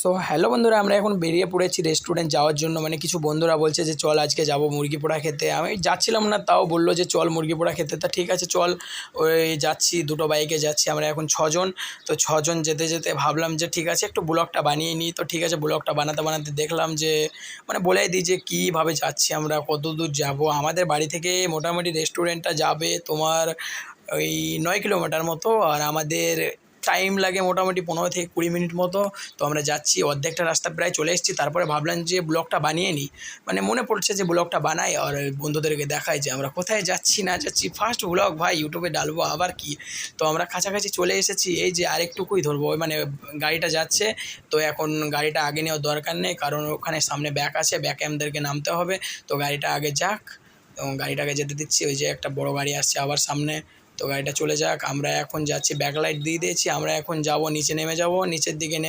So hello বন্ধুরা, আমরা এখন বেরিয়ে পড়েছি রেস্টুরেন্ট যাওয়ার জন্য। মানে কিছু বন্ধুরা বলছে যে চল আজকে যাব মুরগি পোড়া খেতে। আমি যাচ্ছিলাম না, তাও বললো যে চল মুরগি পোড়া খেতে। তা ঠিক আছে চল, ওই যাচ্ছি, দুটো বাইকে যাচ্ছি আমরা এখন ছজন। তো ছজন যেতে যেতে ভাবলাম যে ঠিক আছে একটু ব্লগটা বানিয়ে নিই। তো ঠিক আছে, ব্লগটা বানাতে বানাতে দেখলাম যে মানে বলেই দিই যে কীভাবে যাচ্ছি আমরা, কত দূর যাব। আমাদের বাড়ি থেকে মোটামুটি রেস্টুরেন্টটা যাবে তোমার ওই 9 কিলোমিটার মতো, আর আমাদের টাইম লাগে মোটামুটি 15 থেকে 20 মিনিট মতো। তো আমরা যাচ্ছি, অর্ধেকটা রাস্তা প্রায় চলে এসেছি। তারপরে ভাবলাম যে ব্লগটা বানিয়ে নিই, মানে মনে পড়ছে যে ব্লগটা বানাই আর বন্ধুদেরকে দেখাই যে আমরা কোথায় যাচ্ছি না যাচ্ছি। ফার্স্ট ব্লগ ভাই ইউটিউবে ডালবো আবার কি। তো আমরা কাছাকাছি চলে এসেছি, এই যে আরেকটুকুই ধরবো, ওই মানে গাড়িটা যাচ্ছে। তো এখন গাড়িটা আগে নেওয়ার দরকার নেই, কারণ ওখানে সামনে ব্যাক আছে, ব্যাকে আমাদেরকে নামতে হবে। তো গাড়িটা আগে যাক, এবং গাড়িটাকে যেতে দিচ্ছি। ওই যে একটা বড় গাড়ি আসছে আবার সামনে, তো গাড়িটা চলে যাক। আমরা এখন যাচ্ছি, ব্যাকলাইট দিয়ে দিয়েছি। আমরা এখন যাব, নিচে নেমে যাব, নিচের দিকে নেমে